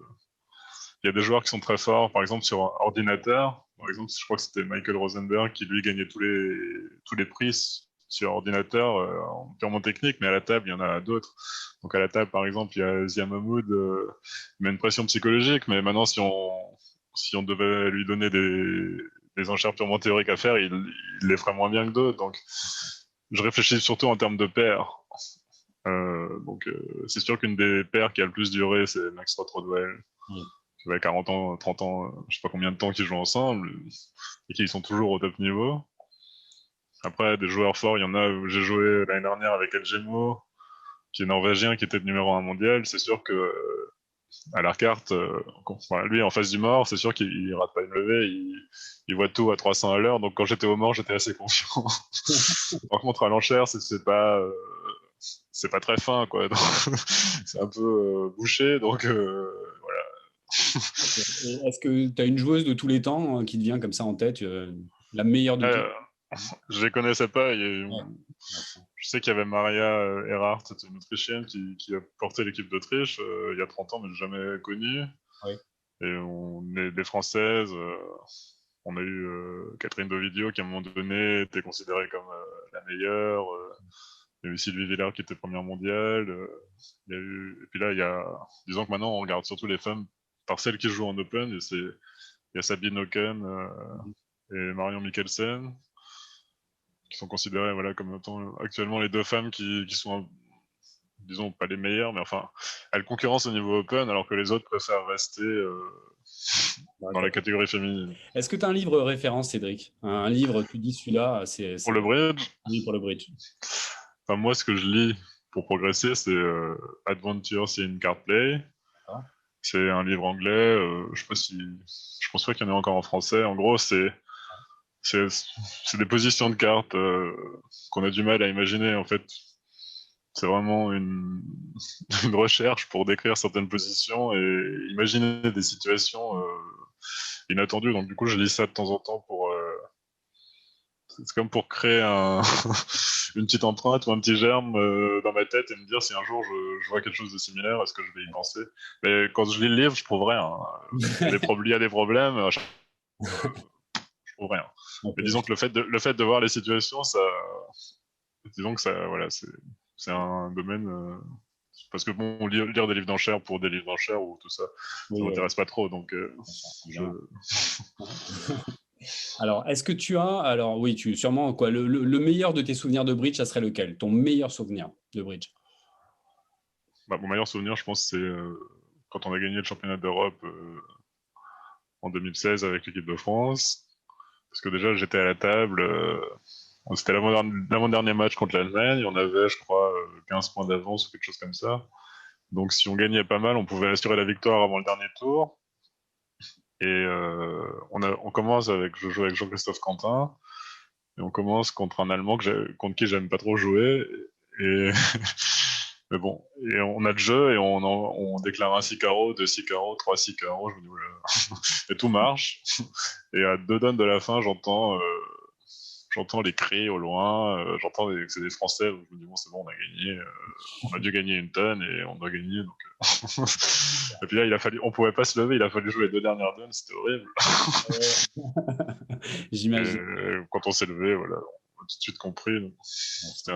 Speaker 2: il y a des joueurs qui sont très forts, par exemple sur ordinateur. Par exemple, je crois que c'était Michael Rosenberg qui lui gagnait tous les prix sur ordinateur en purement technique, mais à la table, il y en a d'autres. Donc à la table, par exemple, il y a Zia Mahmoud, il met une pression psychologique, mais maintenant, si on devait lui donner des enchères purement théoriques à faire, il les ferait moins bien que d'autres. Donc je réfléchis surtout en termes de paires. Donc c'est sûr qu'une des paires qui a le plus duré, c'est Max Rodwell.
Speaker 1: Mm.
Speaker 2: Qui avait 40 ans, 30 ans, je sais pas combien de temps qu'ils jouent ensemble, et qui sont toujours au top niveau. Après, des joueurs forts, il y en a où j'ai joué l'année dernière avec El Gemo, qui est norvégien, qui était le numéro 1 mondial. C'est sûr que à la carte, voilà, lui en face du mort, c'est sûr qu'il rate pas une levée, il voit tout à 300 à l'heure. Donc quand j'étais au mort, j'étais assez confiant. Par contre, à l'enchère, c'est pas très fin, quoi. C'est un peu bouché, donc voilà.
Speaker 1: Et est-ce que tu as une joueuse de tous les temps qui te vient comme ça en tête, la meilleure de toutes?
Speaker 2: Je les connaissais pas.
Speaker 1: Ouais.
Speaker 2: Je sais qu'il y avait Maria Erhardt, c'était une Autrichienne qui a porté l'équipe d'Autriche il y a 30 ans, mais je l'ai jamais connue.
Speaker 1: Ouais.
Speaker 2: Et on est des Françaises. On a eu Catherine Dovidio qui, à un moment donné, était considérée comme la meilleure. Il y a eu Sylvie Villard qui était première mondiale. Et puis là, disons que maintenant, on regarde surtout les femmes par celles qui jouent en Open. Et il y a Sabine Hocken et Marion Mikkelsen, qui sont considérées voilà, comme étant actuellement les 2 femmes qui sont, disons, pas les meilleures, mais enfin, elles concurrencent au niveau Open, alors que les autres préfèrent rester dans la catégorie féminine.
Speaker 1: Est-ce que tu as un livre référence, Cédric? Un livre, tu dis celui-là, c'est
Speaker 2: Pour le bridge,
Speaker 1: oui, pour le bridge.
Speaker 2: enfin, moi, ce que je lis pour progresser, c'est Adventures in Card Play.
Speaker 1: Ah.
Speaker 2: C'est un livre anglais. Je pense pas qu'il y en ait encore en français. En gros, c'est des positions de cartes qu'on a du mal à imaginer. En fait, c'est vraiment une recherche pour décrire certaines positions et imaginer des situations inattendues. Donc du coup, je lis ça de temps en temps pour... c'est comme pour créer une petite empreinte ou un petit germe dans ma tête et me dire si un jour je vois quelque chose de similaire, est-ce que je vais y penser. Mais quand je lis le livre, je trouve rien. Il y a des problèmes, je trouve rien.
Speaker 1: Okay.
Speaker 2: Mais disons que le fait de voir les situations, disons que ça, voilà, c'est un domaine. Parce que bon, lire des livres d'enchères pour des livres d'enchères ou tout ça, ça m'intéresse pas trop. Donc,
Speaker 1: Alors, est-ce que tu as, alors oui, sûrement quoi, le meilleur de tes souvenirs de bridge, ça serait lequel? Ton meilleur souvenir de bridge?
Speaker 2: Mon meilleur souvenir, je pense, c'est quand on a gagné le championnat d'Europe en 2016 avec l'équipe de France. Parce que déjà, j'étais à la table. C'était l'avant-dernier match contre l'Allemagne. On avait, je crois, 15 points d'avance ou quelque chose comme ça. Donc, si on gagnait pas mal, on pouvait assurer la victoire avant le dernier tour. Et on commence je joue avec Jean-Christophe Quentin. Et on commence contre un Allemand contre qui j'aime pas trop jouer. Et mais bon, et on a le jeu et on déclare un 6 carreaux, 2 6 carreaux, 3 6 carreaux. Je me dis, voilà. Et tout marche. Et à 2 donnes de la fin, j'entends les cris au loin, j'entends que c'est des Français, donc je me dis bon c'est bon, on a gagné, on a dû gagner une tonne et on doit gagner. Donc et puis là on pouvait pas se lever, il a fallu jouer les 2 dernières donnes, c'était horrible.
Speaker 1: J'imagine.
Speaker 2: Quand on s'est levé, voilà, on a tout de suite compris. Donc, c'était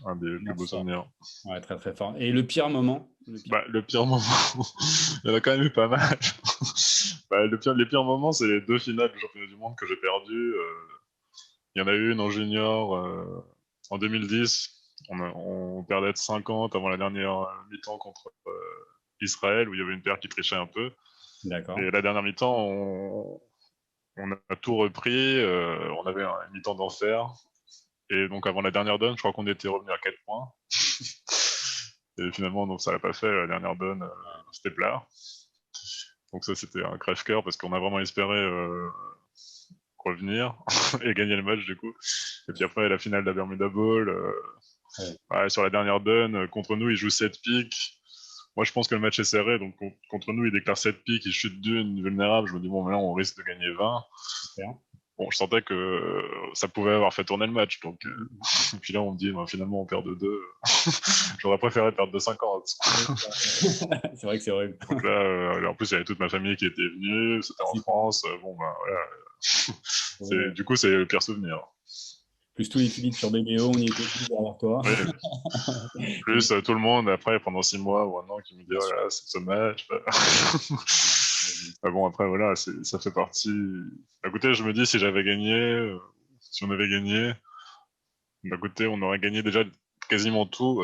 Speaker 2: Un des plus beaux souvenirs.
Speaker 1: Ouais, très très fort. Et le pire moment?
Speaker 2: Le pire moment, il y en a quand même eu pas mal. Les pires moments, c'est les 2 finales du championnat du monde que j'ai perdues. Il y en a eu une en junior en 2010. On perdait de 50 avant la dernière mi-temps contre Israël, où il y avait une paire qui trichait un peu.
Speaker 1: D'accord.
Speaker 2: Et la dernière mi-temps, on a tout repris. On avait une mi-temps d'enfer. Et donc, avant la dernière donne, je crois qu'on était revenu à 4 points. Et finalement, donc, ça l'a pas fait. La dernière donne, c'était plat. Donc ça, c'était un crève-cœur parce qu'on a vraiment espéré revenir et gagner le match, du coup. Et puis après, la finale de la Bermuda Bowl, sur la dernière donne, contre nous, il joue 7 piques. Moi, je pense que le match est serré, donc contre nous, il déclare 7 piques, il chute d'une vulnérable. Je me dis, bon, mais là, on risque de gagner 20. Bon, je sentais que ça pouvait avoir fait tourner le match. Donc, et puis là, on me dit, finalement, on perd de 2. J'aurais préféré perdre de 50.
Speaker 1: C'est vrai que c'est horrible.
Speaker 2: Donc là, en plus, il y avait toute ma famille qui était venue. C'était en France. Voilà. Du coup, c'est le pire souvenir.
Speaker 1: Plus tous les Philippe sur BDO, on y était tous derrière toi.
Speaker 2: Oui. Plus tout le monde, après, pendant 6 mois ou 1 an, qui me dit, voilà, c'est ce match. Bon, après, voilà, ça fait partie. Écoutez, je me dis, si j'avais gagné, si on avait gagné, écoutez, on aurait gagné déjà quasiment tout.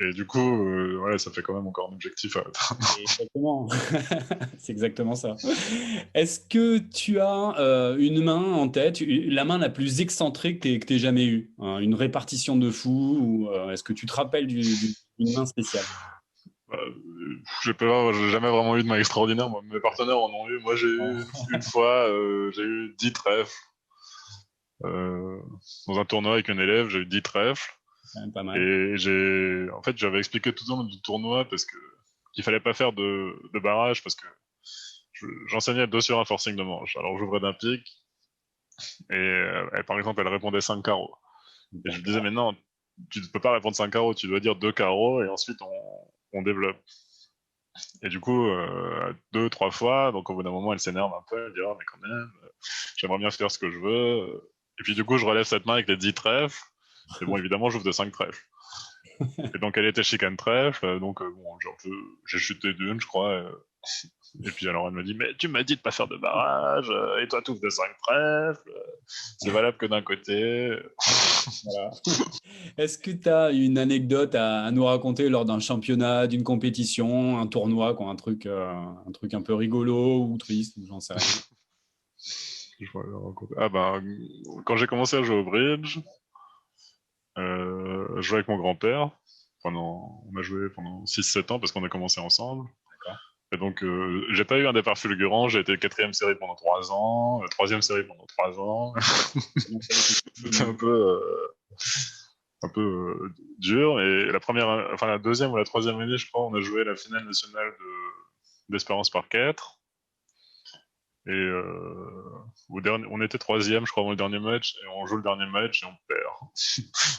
Speaker 2: Et du coup, ça fait quand même encore un objectif à atteindre.
Speaker 1: Exactement. C'est exactement ça. Est-ce que tu as une main en tête, la main la plus excentrique que tu aies jamais eue, hein, une répartition de fou, ou est-ce que tu te rappelles d'une main spéciale?
Speaker 2: J'ai jamais vraiment eu de main extraordinaire. Moi, mes partenaires en ont eu. Moi, j'ai eu une fois, j'ai eu 10 trèfles. Dans un tournoi avec un élève, j'ai eu 10 trèfles.
Speaker 1: Pas mal.
Speaker 2: Et j'avais expliqué tout le long du tournoi qu'il fallait pas faire de barrage parce que j'enseignais 2 sur 1 forcing de manche. Alors j'ouvrais d'un pic et par exemple elle répondait 5 carreaux. Et je lui disais mais non, tu ne peux pas répondre 5 carreaux, tu dois dire 2 carreaux et ensuite on développe. Et du coup, 2, 3 fois, donc au bout d'un moment elle s'énerve un peu, elle dit oh mais quand même, j'aimerais bien faire ce que je veux. Et puis du coup je relève cette main avec les 10 trèfles. Et bon, évidemment, j'ouvre de 5 trèfles. Et donc, elle était chicane trèfle. Donc, j'ai chuté d'une, je crois. Et puis, alors, elle me dit, mais tu m'as dit de pas faire de barrage. Et toi, tu ouvres de 5 trèfles. C'est valable que d'un côté.
Speaker 1: Voilà. Est-ce que tu as une anecdote à nous raconter lors d'un championnat, d'une compétition, un tournoi, quoi, un truc un peu rigolo ou triste, j'en sais rien.
Speaker 2: Je pourrais le raconter. Quand j'ai commencé à jouer au bridge, je jouais avec mon grand-père. On a joué pendant 6-7 ans parce qu'on a commencé ensemble.
Speaker 1: D'accord.
Speaker 2: Et donc, j'ai pas eu un départ fulgurant. J'ai été 4e série pendant 3 ans, 3e série pendant 3 ans. C'était un peu dur. Et la 2e ou la 3e année, je crois, on a joué la finale nationale d'Espérance par 4. Et on était 3e, je crois, avant le dernier match, et on joue le dernier match et on perd.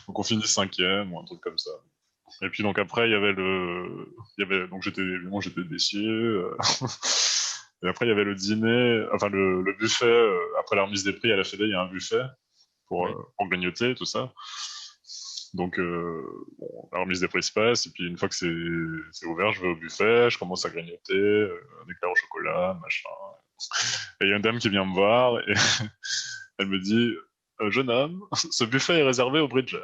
Speaker 2: Donc on finit 5e ou un truc comme ça. Et puis donc après, donc j'étais déçu. Et après, il y avait le dîner, enfin le buffet. Après la remise des prix à la Fédé, il y a un buffet pour grignoter, tout ça. Donc la remise des prix se passe, et puis une fois que c'est ouvert, je vais au buffet, je commence à grignoter, un éclair au chocolat, machin. Et il y a une dame qui vient me voir et elle me dit jeune homme, ce buffet est réservé aux bridgers.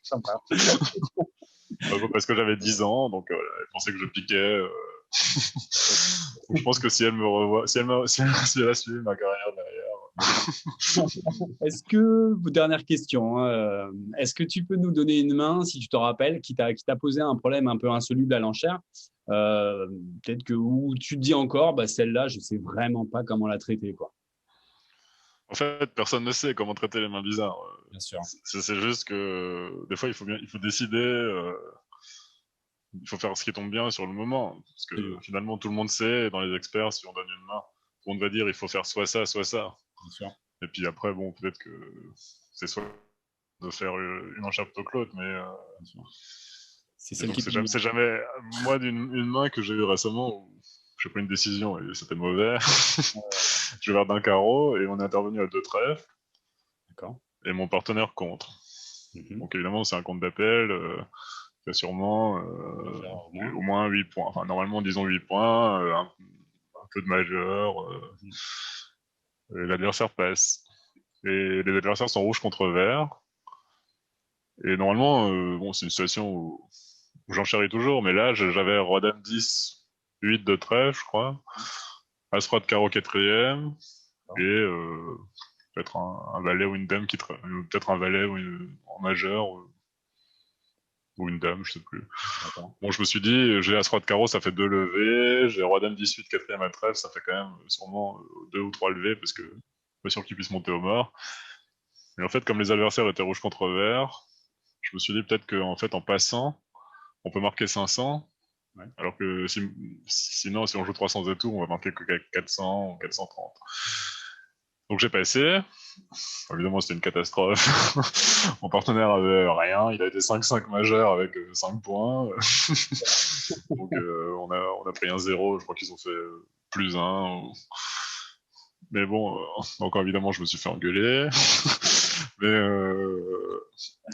Speaker 1: Sympa.
Speaker 2: Parce que j'avais 10 ans, donc elle pensait que je piquais. Donc, je pense que si elle me revoit, si elle a suivi ma carrière derrière.
Speaker 1: Est-ce que, dernière question, hein, est-ce que tu peux nous donner une main, si tu te rappelles, qui t'a posé un problème un peu insoluble à l'enchère, peut-être que où tu te dis encore, celle-là, je sais vraiment pas comment la traiter, quoi.
Speaker 2: En fait, personne ne sait comment traiter les mains bizarres.
Speaker 1: Bien sûr.
Speaker 2: C'est juste que des fois, il faut décider. Il faut faire ce qui tombe bien sur le moment. Parce que finalement, tout le monde sait, dans les experts, si on donne une main, tout le monde va dire il faut faire soit ça, soit ça.
Speaker 1: Bien sûr.
Speaker 2: Et puis après, bon, peut-être que c'est soit de faire une enchère plutôt que l'autre, mais
Speaker 1: c'est celle qui
Speaker 2: c'est jamais moi une main que j'ai eu récemment où j'ai pris une décision et c'était mauvais. J'ai ouvert d'un carreau et on est intervenu à 2 trèfles.
Speaker 1: D'accord.
Speaker 2: Et mon partenaire contre. Donc évidemment, c'est un compte d'appel. Il y a sûrement au moins 8 points. Enfin, normalement, disons 8 points, un peu de majeur. Et l'adversaire passe. Et les adversaires sont rouges contre vert. Et normalement, bon, c'est une situation où j'en chéris toujours, mais là, j'avais Roi Dame 10, 8 de trèfle, je crois. As Roi de carreau quatrième. Et peut-être un valet ou une dame peut-être un valet en majeur. Ou une dame, je sais plus. Bon, je me suis dit, j'ai As Roi de carreau, ça fait 2 levées, j'ai Roi Dame 18, quatrième à trèfle, ça fait quand même sûrement 2 ou 3 levées, parce que pas sûr qu'il puisse monter au mort. Et en fait, comme les adversaires étaient rouges contre vert, je me suis dit peut-être qu'en fait, en passant, on peut marquer 500, alors que sinon, si on joue 300 et tout, on va marquer que 400 ou 430. Donc j'ai passé. Évidemment, c'était une catastrophe. Mon partenaire avait rien. Il a été 5-5 majeur avec 5 points. Donc on a pris un 0. Je crois qu'ils ont fait plus 1. Mais bon, donc évidemment, je me suis fait engueuler. Mais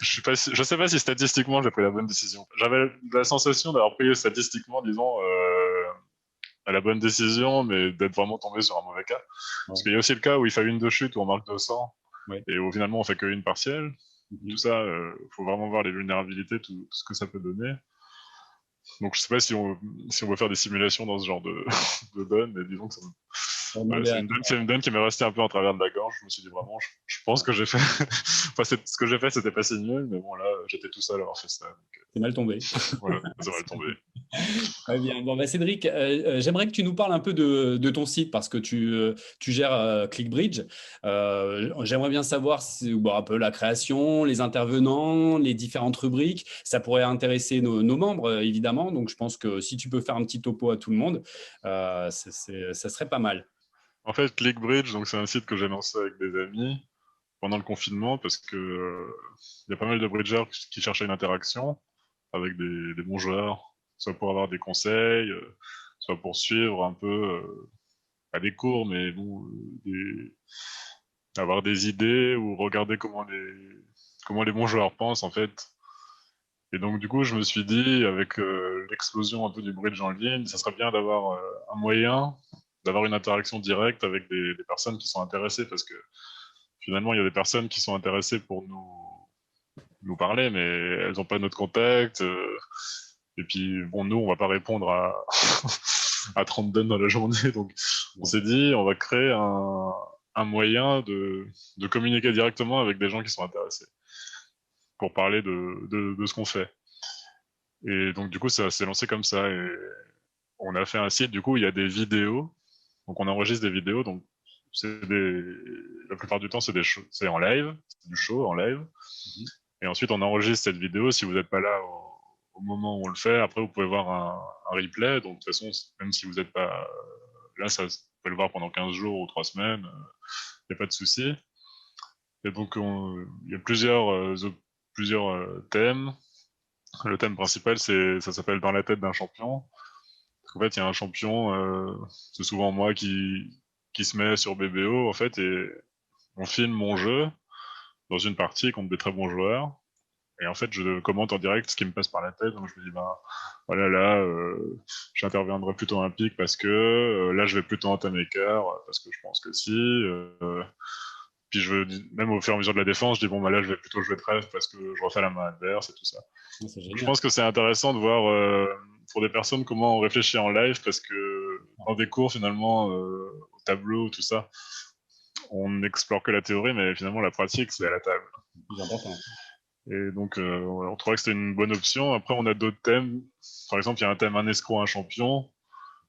Speaker 2: je sais pas si statistiquement j'ai pris la bonne décision. J'avais la sensation d'avoir pris statistiquement, disons, à la bonne décision, mais d'être vraiment tombé sur un mauvais cas. Parce qu'il y a aussi le cas où il fait une de chute, où on marque 200, et où finalement on fait qu'une partielle. Tout ça, faut vraiment voir les vulnérabilités, tout ce que ça peut donner. Donc je sais pas si on veut faire des simulations dans ce genre de, de donne, mais disons que c'est une donne qui m'est restée un peu en travers de la gorge. Je me suis dit vraiment, je pense que j'ai fait, enfin, ce que j'ai fait, c'était pas si nul, mais bon là, j'étais tout seul à avoir fait ça.
Speaker 1: C'est mal tombé.
Speaker 2: Voilà, c'est mal tombé.
Speaker 1: Très bien. Bon, bah, Cédric, j'aimerais que tu nous parles un peu de ton site parce que tu gères ClickBridge. J'aimerais bien savoir un peu la création, les intervenants, les différentes rubriques. Ça pourrait intéresser nos membres, évidemment. Donc, je pense que si tu peux faire un petit topo à tout le monde, ça serait pas mal.
Speaker 2: En fait, ClickBridge, donc c'est un site que j'ai lancé avec des amis pendant le confinement parce que y a pas mal de bridgers qui cherchaient une interaction avec des bons joueurs, soit pour avoir des conseils, soit pour suivre un peu, pas des cours, mais bon, avoir des idées ou regarder comment les bons joueurs pensent en fait. Et donc du coup, je me suis dit, avec l'explosion un peu du bridge en ligne, ça serait bien d'avoir un moyen d'avoir une interaction directe avec des personnes qui sont intéressées, parce que finalement, il y a des personnes qui sont intéressées pour nous parler, mais elles n'ont pas notre contact. Et puis, bon, nous, on va pas répondre à 30 donnes dans la journée. Donc, on s'est dit, on va créer un moyen de communiquer directement avec des gens qui sont intéressés pour parler de ce qu'on fait. Et donc, du coup, ça s'est lancé comme ça. Et on a fait un site, du coup, il y a des vidéos. Donc, on enregistre des vidéos. Donc, la plupart du temps, c'est en live, c'est du show en live. Et ensuite, on enregistre cette vidéo. Si vous n'êtes pas là au moment où on le fait, après, vous pouvez voir un replay. Donc, de toute façon, même si vous n'êtes pas là, vous pouvez le voir pendant 15 jours ou 3 semaines. Il n'y a pas de souci. Et donc, il y a plusieurs thèmes. Le thème principal, ça s'appelle Dans la tête d'un champion. En fait, il y a un champion, c'est souvent moi qui se met sur BBO, en fait, et on filme mon jeu dans une partie contre des très bons joueurs. Et en fait, je commente en direct ce qui me passe par la tête. Donc je me dis, bah, voilà, là, j'interviendrai plutôt un pic parce que là, je vais plutôt entamer cœur parce que je pense que si. Puis même au fur et à mesure de la défense, je dis, bon, bah là, je vais plutôt jouer trèfle parce que je refais la main adverse et tout ça. Je pense que c'est intéressant de voir pour des personnes comment on réfléchit en live parce que dans des cours, finalement, au tableau, tout ça, on n'explore que la théorie, mais finalement, la pratique, c'est à la table.
Speaker 1: C'est important.
Speaker 2: Et donc, on trouvait que c'était une bonne option. Après, on a d'autres thèmes. Par exemple, il y a un thème un escroc, un champion.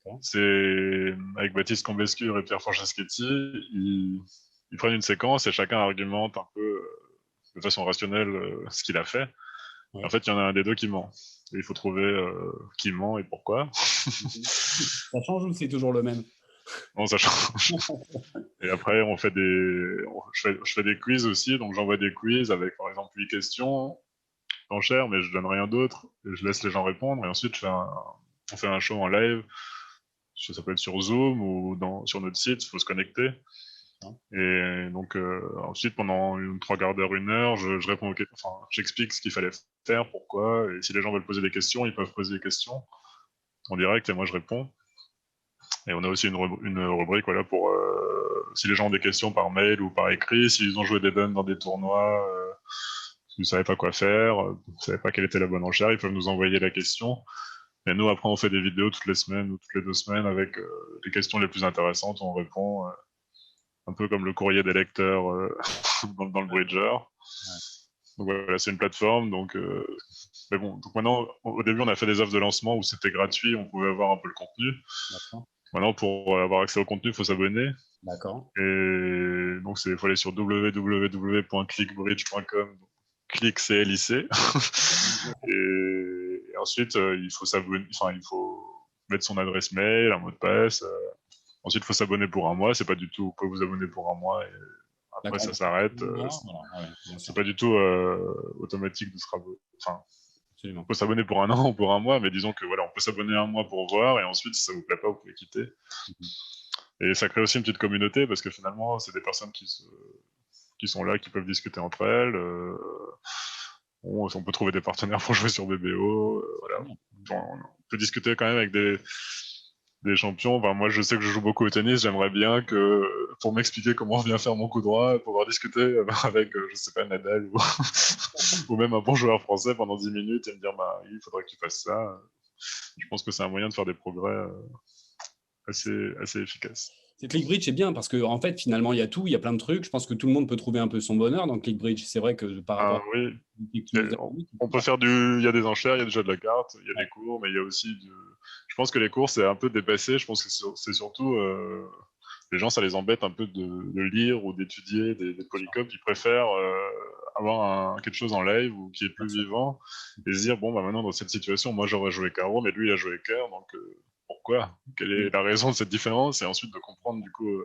Speaker 2: Okay. C'est avec Baptiste Combescure et Pierre Franceschetti. Ils prennent une séquence et chacun argumente un peu de façon rationnelle ce qu'il a fait. Ouais. En fait, il y en a un des deux qui ment. Et il faut trouver qui ment et pourquoi.
Speaker 1: Ça change ou c'est toujours le même?
Speaker 2: Non, ça change. Et après, je fais des quiz aussi, donc j'envoie des quiz avec, par exemple, 8 questions, enchères, mais je donne rien d'autre, et je laisse les gens répondre, et ensuite, on fait un show en live, ça peut être sur Zoom ou sur notre site, il faut se connecter. Et donc ensuite, pendant une 3/4 d'heure, 1 heure, je réponds j'explique ce qu'il fallait faire, pourquoi, et si les gens veulent poser des questions, ils peuvent poser des questions en direct et moi je réponds. Et on a aussi une rubrique voilà, pour si les gens ont des questions par mail ou par écrit, s'ils ont joué des duns dans des tournois, s'ils ne savaient pas quoi faire, ils ne savaient pas quelle était la bonne enchère, ils peuvent nous envoyer la question. Et nous, après, on fait des vidéos toutes les semaines ou toutes les 2 semaines avec les questions les plus intéressantes, on répond un peu comme le courrier des lecteurs dans le Bridger. Donc voilà, c'est une plateforme. Mais bon, donc maintenant, au début, on a fait des offres de lancement où c'était gratuit, on pouvait avoir un peu le contenu. Maintenant, pour avoir accès au contenu, il faut s'abonner.
Speaker 1: D'accord.
Speaker 2: Et donc, il faut aller sur www.clickbridge.com. Click CLIC. et ensuite, il faut s'abonner, il faut mettre son adresse mail, un mot de passe. Ensuite, il faut s'abonner pour 1 mois. C'est pas du tout, vous pouvez vous abonner pour 1 mois et après ça s'arrête. C'est pas du tout automatique de se rabonner. On peut s'abonner pour 1 an ou pour 1 mois, mais disons que voilà, on peut s'abonner 1 mois pour voir et ensuite, si ça vous plaît pas, vous pouvez quitter. Et ça crée aussi une petite communauté parce que finalement, c'est des personnes qui sont là, qui peuvent discuter entre elles. On peut trouver des partenaires pour jouer sur BBO. Voilà. On peut discuter quand même avec des champions. Enfin, moi, je sais que je joue beaucoup au tennis. J'aimerais bien que, pour m'expliquer comment bien faire mon coup droit, pouvoir discuter avec, je sais pas, Nadal ou même un bon joueur français pendant 10 minutes et me dire, bah, il faudrait que tu fasses ça. Je pense que c'est un moyen de faire des progrès assez efficaces.
Speaker 1: ClickBridge, c'est bien parce qu'en fait, finalement, il y a tout, il y a plein de trucs. Je pense que tout le monde peut trouver un peu son bonheur dans ClickBridge. C'est vrai que par rapport
Speaker 2: Oui.
Speaker 1: à que tu nous as dit,
Speaker 2: On peut faire il y a des enchères, il y a déjà de la carte, il y a des cours, mais il y a aussi je pense que les cours, c'est un peu dépassé. Je pense que c'est surtout, les gens, ça les embête un peu de lire ou d'étudier des polycopes. Ils préfèrent avoir quelque chose en live ou qui est plus vivant et se dire, bon, bah maintenant, dans cette situation, moi, j'aurais joué carreau, mais lui, il a joué cœur, donc pourquoi? Quelle est la raison de cette différence? Et ensuite de comprendre, du coup,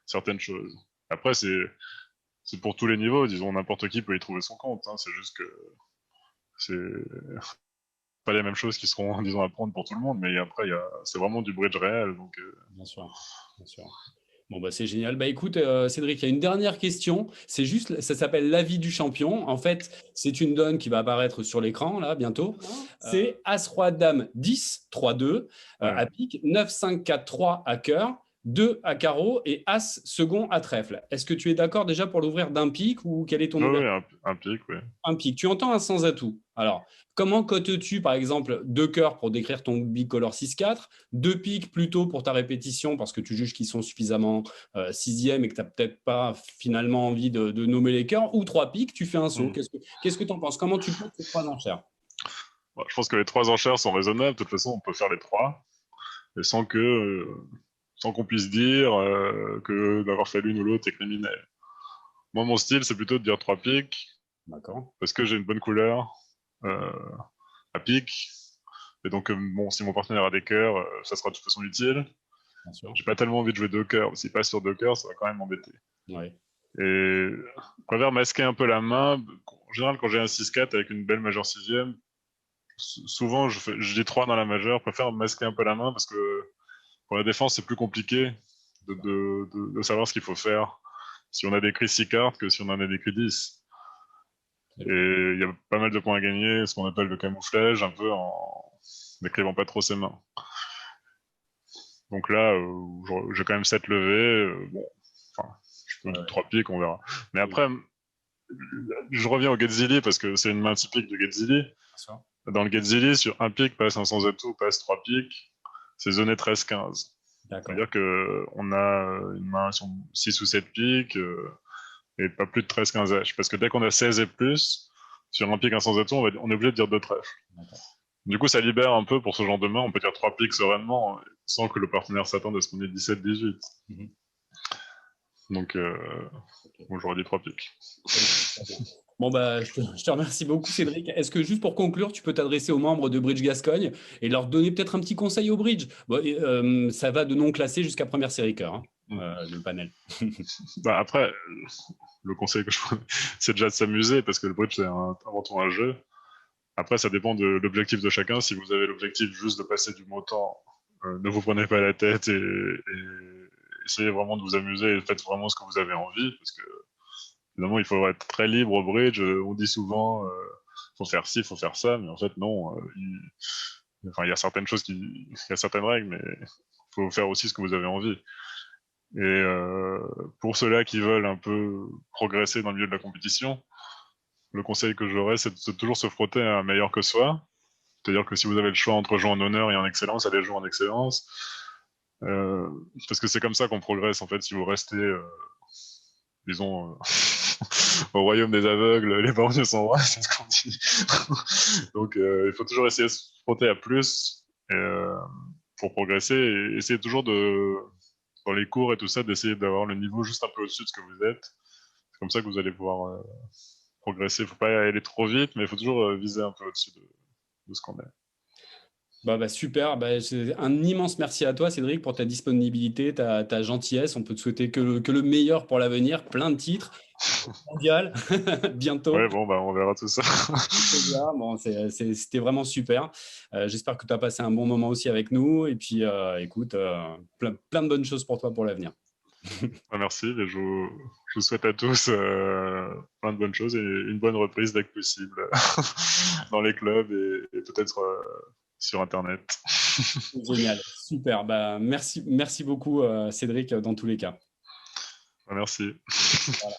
Speaker 2: certaines choses. Après, c'est pour tous les niveaux, disons, n'importe qui peut y trouver son compte. C'est juste que c'est pas les mêmes choses qui seront, disons, à prendre pour tout le monde, mais après, c'est vraiment du bridge réel. Donc,
Speaker 1: Bien sûr, bien sûr. Bon, bah, c'est génial. Bah, écoute, Cédric, il y a une dernière question. C'est juste, ça s'appelle l'avis du champion. En fait, c'est une donne qui va apparaître sur l'écran, là, bientôt. C'est As-Roi-Dame 10, 3-2, à pique, 9, 5, 4, 3 à cœur, 2 à carreau et As second à trèfle. Est-ce que tu es d'accord déjà pour l'ouvrir d'un pique ou quel est ton ouverture?
Speaker 2: Oui, un pique, oui.
Speaker 1: Un pique. Tu entends un sans atout. Alors, comment cotes-tu, par exemple, 2 cœurs pour décrire ton bicolore 6-4, 2 piques plutôt pour ta répétition parce que tu juges qu'ils sont suffisamment sixième et que tu n'as peut-être pas finalement envie de nommer les cœurs, ou 3 piques, tu fais un saut. Qu'est-ce que tu en penses? Comment tu cotes ces 3 enchères?
Speaker 2: Je pense que les 3 enchères sont raisonnables. De toute façon, on peut faire les 3 et sans qu'on puisse dire que d'avoir fait l'une ou l'autre est criminel. Moi, mon style, c'est plutôt de dire 3 piques.
Speaker 1: D'accord.
Speaker 2: Parce que j'ai une bonne couleur à pique. Et donc, bon, si mon partenaire a des cœurs, ça sera de toute façon utile. J'ai pas tellement envie de jouer 2 cœurs. S'il passe sur 2 cœurs, ça va quand même m'embêter.
Speaker 1: Ouais.
Speaker 2: Et je préfère masquer un peu la main. En général, quand j'ai un 6-4 avec une belle majeure sixième, souvent je dis 3 dans la majeure. Je préfère masquer un peu la main parce que pour la défense, c'est plus compliqué de savoir ce qu'il faut faire si on a décrit 6 cartes que si on en a décrit 10. Et il y a pas mal de points à gagner, ce qu'on appelle le camouflage, un peu en n'écrivant pas trop ses mains. Donc là, j'ai quand même 7 levées. Bon, je peux 3 piques, on verra. Mais après, je reviens au Getzili parce que c'est une main typique de Getzili. Dans le Getzili, sur un pique, passe un sans atout, passe 3 piques, c'est zoné 13-15. C'est-à-dire qu'on a une main sur 6 ou 7 piques et pas plus de 13-15 H. Parce que dès qu'on a 16 et plus, sur un pique, un sans atout, on est obligé de dire 2 trèfles. Du coup, ça libère un peu pour ce genre de main. On peut dire 3 piques sereinement sans que le partenaire s'attende à ce qu'on ait 17-18. Donc, bon, j'aurais dit 3 piques.
Speaker 1: Bon, bah, je te remercie beaucoup, Cédric. Est-ce que juste pour conclure, tu peux t'adresser aux membres de Bridge Gascogne et leur donner peut-être un petit conseil au bridge? Bon, ça va de non classé jusqu'à première série cœur, le panel.
Speaker 2: Après, le conseil que je prends, c'est déjà de s'amuser parce que le bridge, c'est avant tout un jeu. Après, ça dépend de l'objectif de chacun. Si vous avez l'objectif juste de passer du montant, ne vous prenez pas la tête et essayez vraiment de vous amuser et faites vraiment ce que vous avez envie, parce que évidemment, il faut être très libre au bridge. On dit souvent, faut faire ci, faut faire ça, mais en fait, non. Enfin, il y a certaines choses il y a certaines règles, mais il faut faire aussi ce que vous avez envie. Et pour ceux-là qui veulent un peu progresser dans le milieu de la compétition, le conseil que j'aurais, c'est de toujours se frotter à un meilleur que soi. C'est-à-dire que si vous avez le choix entre jouer en honneur et en excellence, allez jouer en excellence. Parce que c'est comme ça qu'on progresse, en fait. Si vous restez, disons, au royaume des aveugles, les borgneux sont rois, c'est ce qu'on dit. Donc, il faut toujours essayer de se frotter à plus pour progresser et essayer toujours dans les cours et tout ça, d'essayer d'avoir le niveau juste un peu au-dessus de ce que vous êtes. C'est comme ça que vous allez pouvoir progresser. Il ne faut pas aller trop vite, mais il faut toujours viser un peu au-dessus de ce qu'on est.
Speaker 1: Super, c'est un immense merci à toi Cédric pour ta disponibilité, ta gentillesse. On peut te souhaiter que le meilleur pour l'avenir, plein de titres, mondial bientôt.
Speaker 2: Ouais, bon, bah, on verra tout ça.
Speaker 1: Bon, c'était vraiment super. J'espère que tu as passé un bon moment aussi avec nous. Et puis, écoute, plein de bonnes choses pour toi pour l'avenir.
Speaker 2: Merci. Et je vous souhaite à tous plein de bonnes choses et une bonne reprise dès que possible dans les clubs et peut-être sur Internet.
Speaker 1: Génial, super. Merci beaucoup Cédric dans tous les cas.
Speaker 2: Merci.
Speaker 1: Voilà.